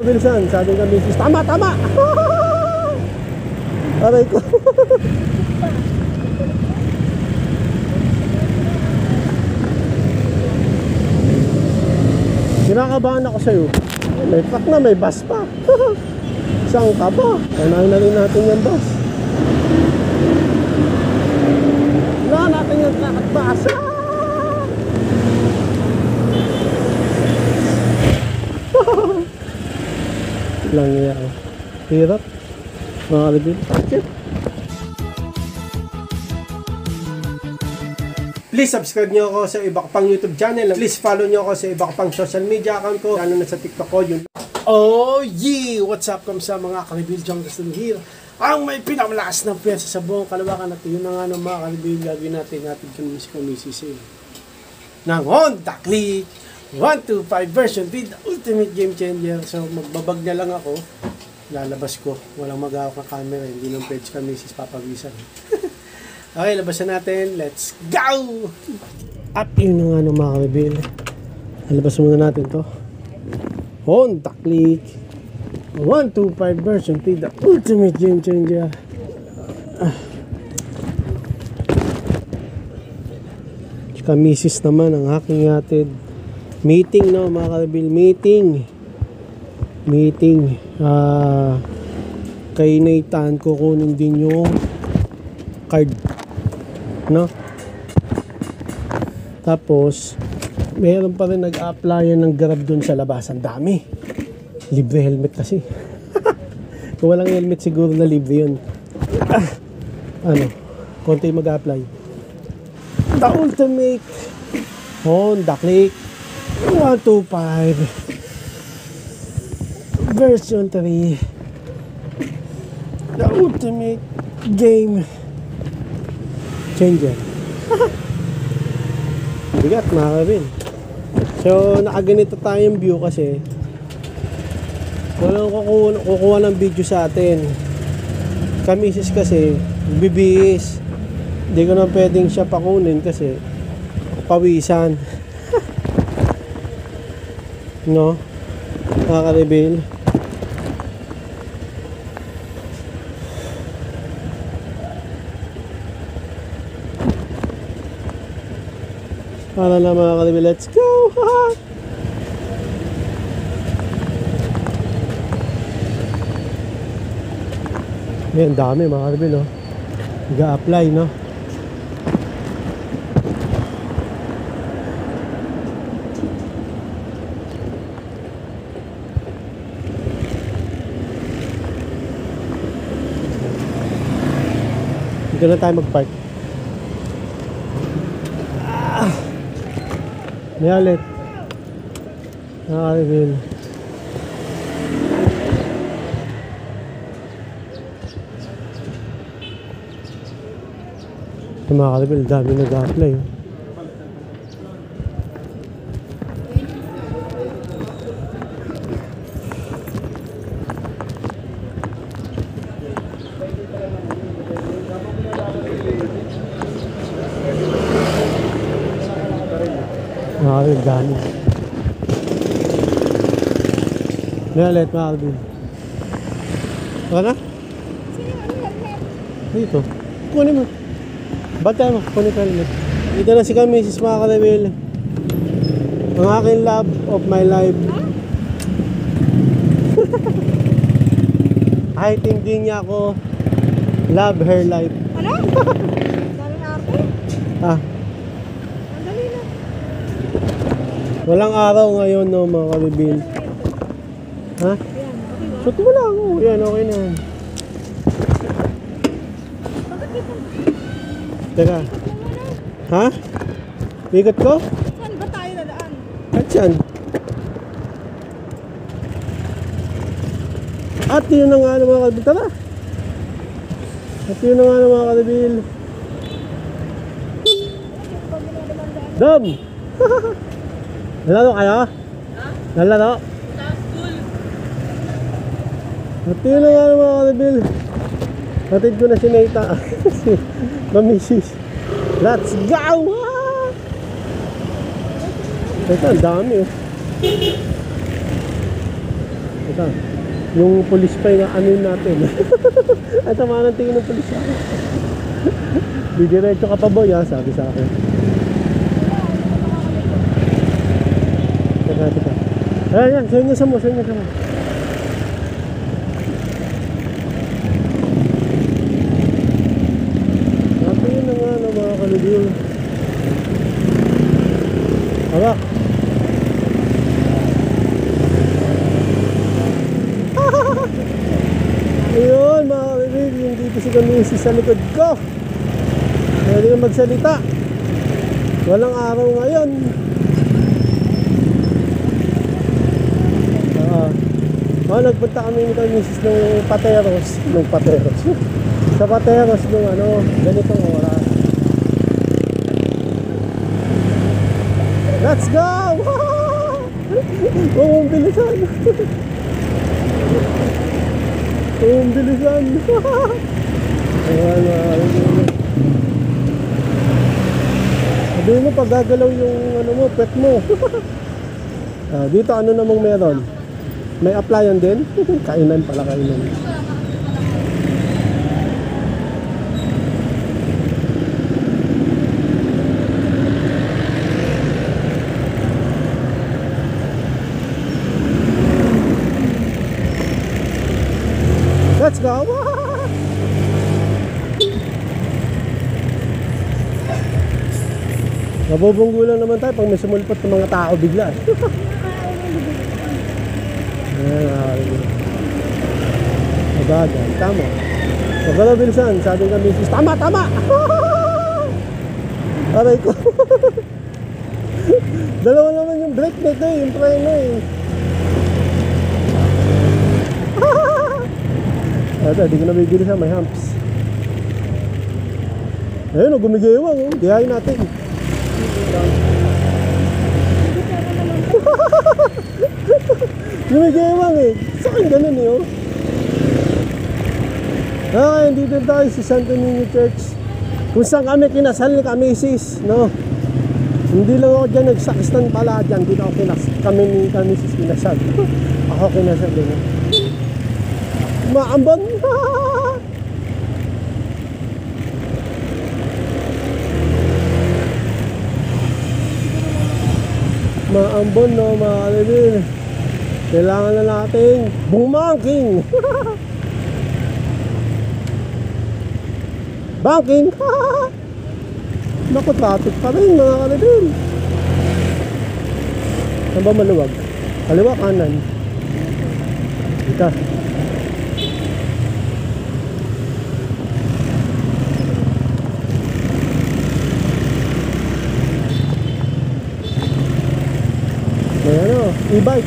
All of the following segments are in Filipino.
Bilisan, sabi ng misis, tama, tama! Aray ko. Kinakabahan ako sa'yo. May truck na, may bus pa. Saan ka ba? Kanahin na rin natin yung bus. Wala natin yung truck at bus. Lang yan. Hirap. Mga kalibin. Please subscribe nyo ako sa iba ko pang YouTube channel. Please follow nyo ako sa iba ko pang social media account ko. Lalo na sa TikTok ko yun. Oh yeah! What's up sa mga kalibin? Jungle here. Ang may pinamalakas ng pyesa sa buong kalawakan at yun na nga ng mga kalibin. Gagawin natin kamisisi ng Honda Click 125 version with ultimate game changer. So magbabag na lang ako. Lalabas ko. Walang mag-awak na camera. Hindi nang pwede kamisis papawisan. Okay, labasan natin. Let's go! At yun na nga ng mga kalibin. Lalabas muna natin to. Honda Click 125 version with the ultimate game changer. Kamisis naman ang aking hatid. Meeting, no mga kalibin. Meeting. Kay Nathan kukunin din yung card, no? Tapos meron pa rin nag-a-applyan ng Grab dun sa labas. Ang dami. Libre helmet kasi. Kung walang helmet siguro na libre yun. Konti mag-a-apply. The ultimate Honda Click 125 version 3. The ultimate game changer. Bigat mga kabin. So nakaganito tayong view kasi walang kukuha ng video sa atin. Kamisis kasi bibihis. Hindi ko na pwedeng siya pakunin kasi pawisan. No? Nakaka-reveal. Para na mga kalibin, let's go! Yan, dami mga kalibin, no? Nag-a-apply, no? Dito na tayo mag-park. May ulit. Nakakalibil. Nakakalibil. Dami nag-a-apply. Nakakalibil. Dami. May ulit. Nakakalibil. Wala na? Dito. Kunin mo. Bantay mo. Kunin ka rin. Dito na si Kamisis mga kalibin. Ang aking love of my life. Kahit hindi niya ako love her life. Ano? Daming arte? Ah. Andali na. Walang araw ngayon, no mga kalibin. Ha? Ayan, okay ba? Shoot mo lang. Oh. Yan, okay na. Bakit dito? Teka. Ha? Bigot ko? Saan ba tayo dadaan? At yan. At yun na nga mga kalibin. Tara. At yun na nga mga kalibin. Dom! Nalaro kayo? Ha? Nalaro? Sa school. At yun na nga mga kalibin. Hatid ko na si Nata. Si Mamisis. Let's go! Ito, ang dami oh. Ito. Yung pulis pa yung anuin natin. At sama ng tingin ng pulis sa akin. Didiretso ka pa boy ha, sabi sa akin. Teka. Ayan, sa mo. Yun na nga no, mga kalibyo. Hawak. Ayun mga kalibyo, yung dito si Kamisi sa likod ko. Pwede ka magsalita. Walang araw ngayon. Nagpunta kami ni Kamisi ng Pateros. Sa Pateros nung ganitong oras. Let's go! Umbilisan! Ayan, sabihin mo pag gagalaw yung pet mo. Dito ano namang meron? May applyan din? Kainan pala. Let's go! Nabubunggulan naman tayo pag may sumulpot ng mga tao bigla. Mabagal, tama. Magalaw bilisan, sabi ng misis, tama! Aray ko. Dalawa naman yung brake nito yung preno di ko nabibilisan, may humps. Ayun, gumigewang, dihayin natin. Gumigewang sa akin ganun dito tayo sa Santo Niño Church kung saan kami kinasal ni Kamisis, no? Hindi lang ako dyan nagsakistan pala dyan, hindi ako kami ni Kamisis kinasal. Ako kinasal din maambon. Maambon no mga kalibin. Kailangan na natin bumangking. Banking. Naku, traffic pa rin mga kalibin. Saan ba maluwag? Kaliwa, kanan. Dito. May e-bike.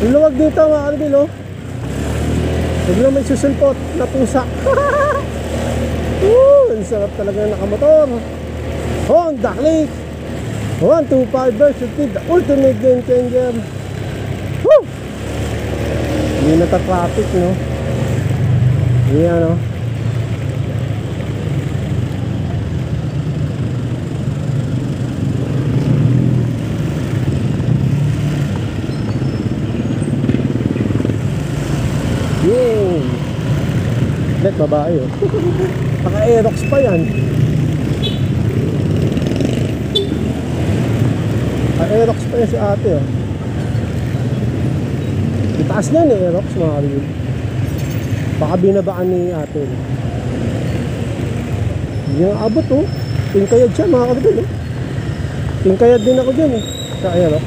Luwag dito mga kalibin, huwag lang may susulpot na pusa. Ang sarap talaga ng nakamotor. Honda Click 125 version 2, the ultimate game changer. Woo! Hindi nata-traffic, no? Yan, Yun! Net, babae, Naka-Aerox pa yan. Aerox pa yan si ate, Itaas niya ni Aerox mga kalibin. Baka binabaan ni ate. Yung abot, tingkayad siya mga kalibin, Tingkayad din ako dyan, sa Aerox.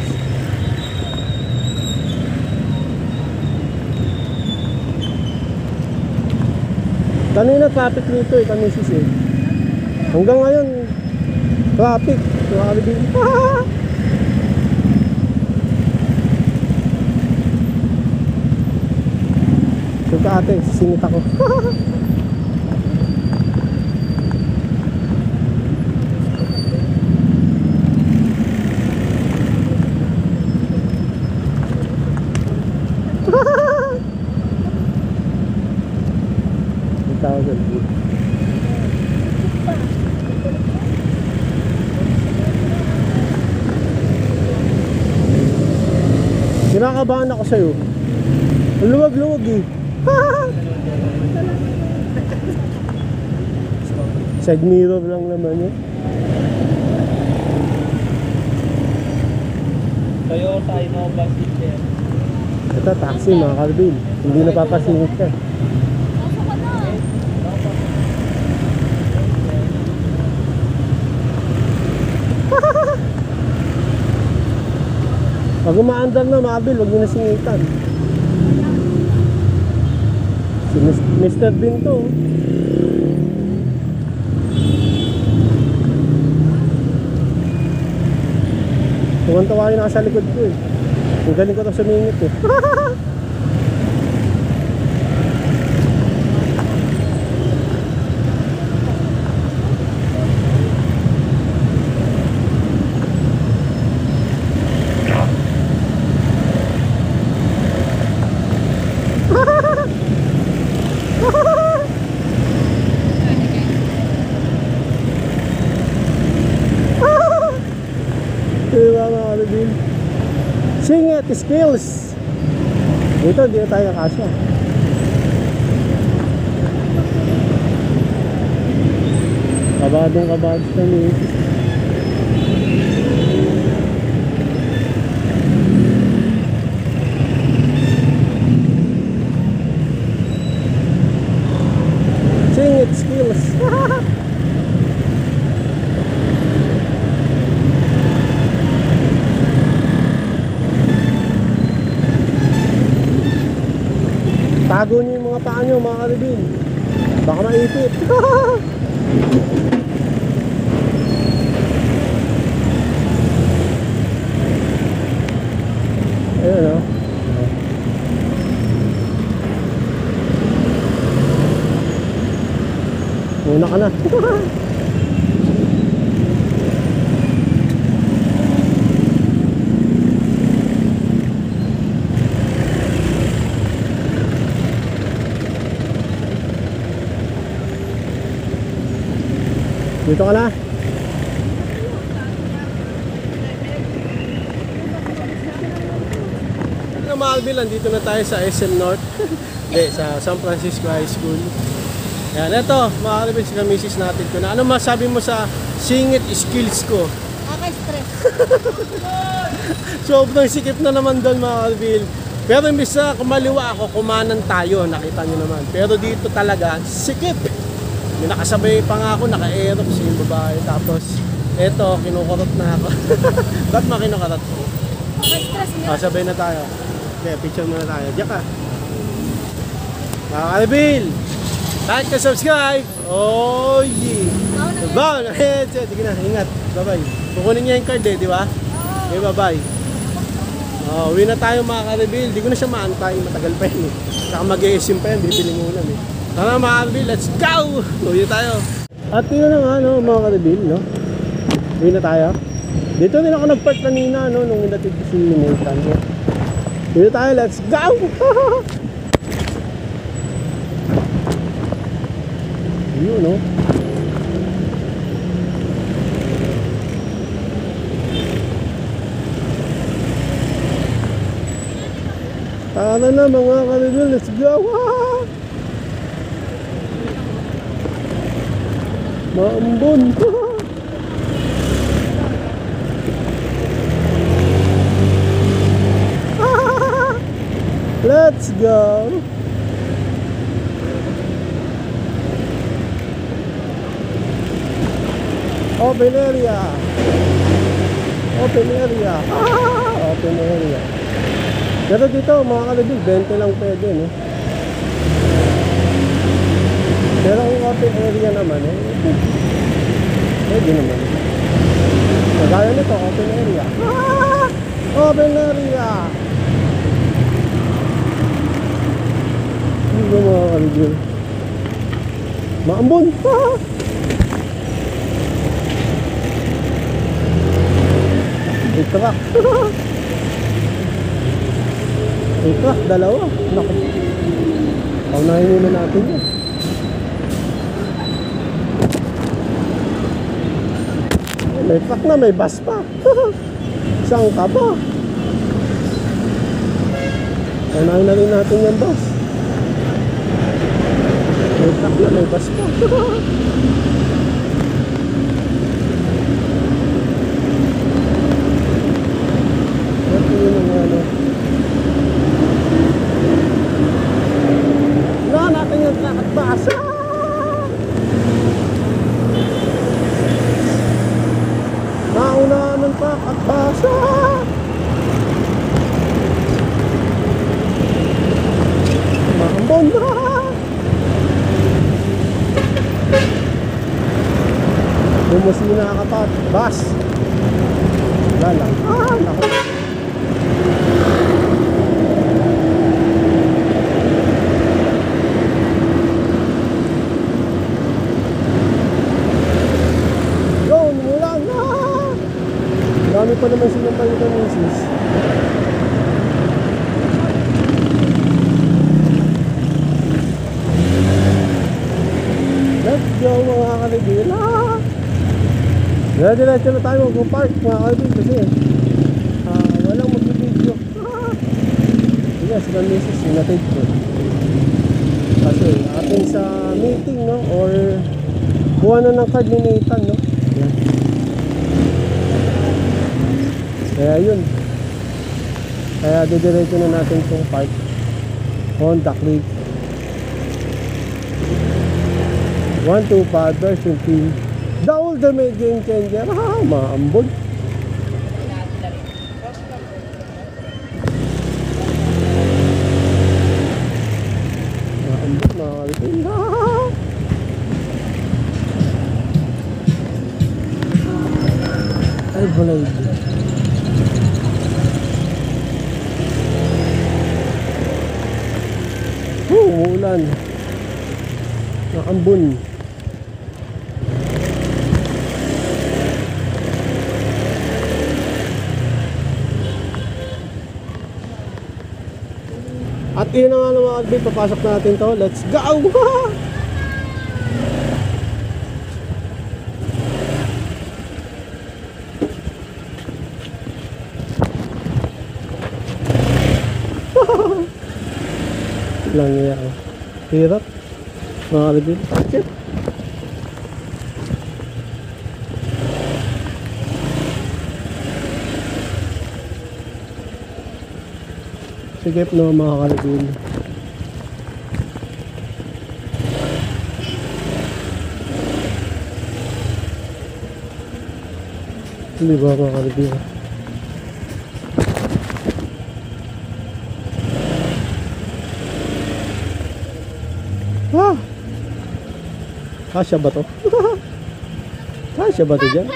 Kanina traffic nito Kamisis Hanggang ngayon traffic mga kalibin. Ito ate, sisingit ako. Kinakabahan ako sa'yo. Ang luwag-luwag eh. Side mirror lang naman yun. Toyota Innova City. Ito, taxi mga Calvin. Hindi napapasingit ka. Pag umaandar na Mabil, huwag nyo na singitan. Si Mr. Bean to. Tuwan-tawa yung nasa likod ko eh. Ang galing ko ito sumingit eh. Diba mga Calvin? Singit skills. Dito, di na tayo nakasya. Kabadong kabad kami. Singit skills. Tago niyo yung mga paa niyo mga Calvin. Baka maipit. Ayun o. Muna ka na. Dito ka na. Ano mga Alvin, nandito na tayo sa SM North. Hindi, sa San Francisco High School. Yan, eto mga Alvin, si kamisis natin ko na. Ano masabi mo sa singit skills ko? Stress. Sobrang sikip na naman doon mga Alvin. Pero imbis na kumaliwa ako, kumanan tayo, nakita nyo naman. Pero dito talaga, sikip. May nakasabay pa nga ako, naka-aerox yung babae. Tapos, eto, kinukurot na ako. Ba't makinukurot? Stress nga. Sabay na tayo. Okay, picture muna tayo. Diyan ka. Mga Calvin, like and subscribe. Oh, yeah. Bye. Sige na, ingat. Bye-bye. Kukunin niya yung card eh, di ba? Okay, bye-bye. Uwi na tayo mga Calvin. Di ko na siya maantay. Matagal pa yun eh. Saka mag-e-sim pa yan. Bibili mo ulam eh. Tara mga Calvin, let's go! Uwi tayo. At yun na nga, no, mga Calvin, no? Uwi na tayo. Dito din ako nag-park kanina, no, nung inatid ko si Nathan. No? Uwi na tayo, let's go! Yun, no? Tara na mga Calvin, let's go! Maambon. Let's go. Open area. Open area. Open area. Pero dito mga Calvin, 20 lang pwede, no? Pero kung open area naman, pwede naman. Kagaya nito, open area. Open area! Ano ba mga Calvin? Maambon! May truck. May truck, dalawa. Naku. Paunahin muna natin yun. May truck na, may bus pa. Saan ka ba? Paunahin na rin natin yung bus. May truck na, may bus pa. Ito yun ang ano. Natin yung truck at bus. Nauna ng truck at bus. Maambon na. Bumusina ka pa, bus. Wala lang. Naku. Yun, mula na. Dami pa naman silang palit ng misis. Let's go mga kalibila. Diretso na tayo mag-park mga kalibila kasi walang mag-video. Yes, the misis sinatid ko. Kasi atin sa meeting, no? Or kuha na ng card ni Nathan, no? Yan. Kaya yun. Kaya didiretso na natin itong park. Honda Click 125 version 3. The ultimate game changer. Maambon. Maambon, makakalitin. Ay, balay. Umuulan. Maambon. At yun na nga mga kalibin, papasok natin to. Let's go! Lang yan. Hirap. Mga kalibin. Shit. Sige po naman mga kalibin. Hindi ba mga kalibin? Kasya ba to? Kasya ba to dyan?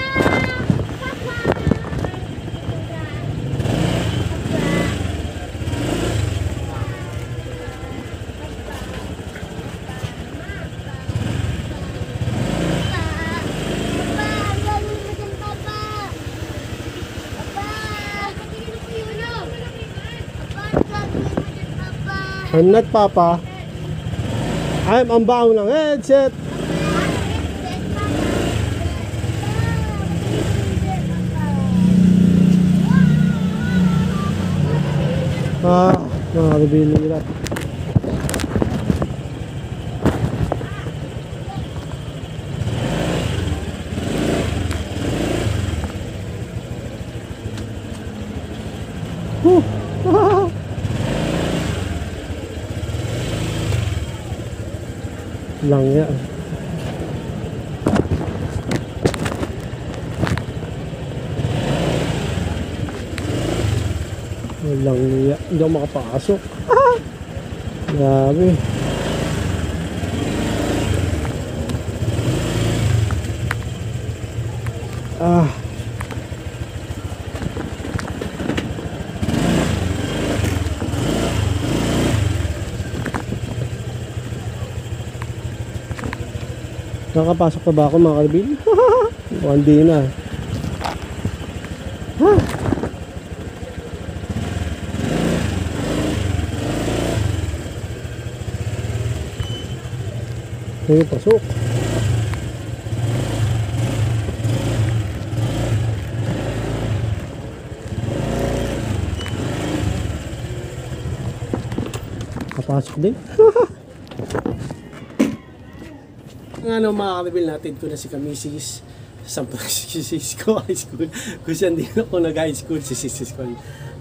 I'm not Papa. I'm unbound ng headset. Mga kalibin, hirap. Lang yan. Walang niya. Hindi ako makapasok. Grabe. Nakapasok pa ba ako mga kalibin? Mukhang di na. Ayun, pasok. Kapasok din. Ang mga ka-reveal natin ko na si Kamisis sa San Francisco High School. Kung saan din ako nag-high school, si Sis ko.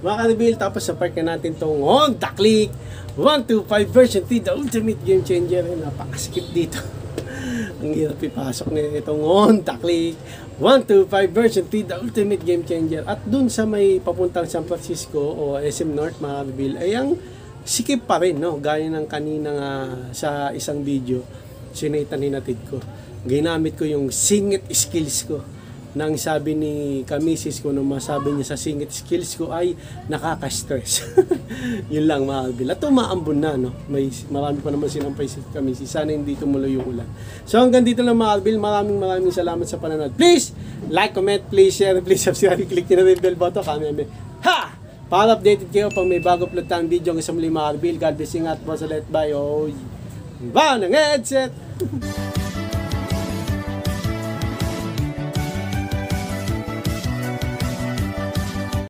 Mga ka-reveal, tapos sa park na natin itong Honda Click 125 version 3, the ultimate game changer. Napakaskip dito. Ang hirap ipasok na itong Honda Click 125 version 3, the ultimate game changer. At dun sa may papuntang San Francisco o SM North, mga ka-reveal, ay ang sikip pa rin, no? Gaya ng kanina nga sa isang video, sinaitan hinatid ko. Ginamit ko yung singit skills ko. Nang sabi ni Kamisis ko, nung masabi niya sa singit skills ko ay nakaka-stress. Yun lang mga kabil. At umaambon na, no? Marami pa naman sinampay si Kamisis. Sana hindi tumuloy yung ulan. So hanggang dito lang mga kabil. Maraming salamat sa panonood. Please, like, comment, please share, please subscribe. Click nyo na rin bell button. Kami. Ha! Para updated kayo pag may bago upload tayong video ng isang muli mga kabil. God bless, ingat, masalit, bye. Oh, ba ng headset!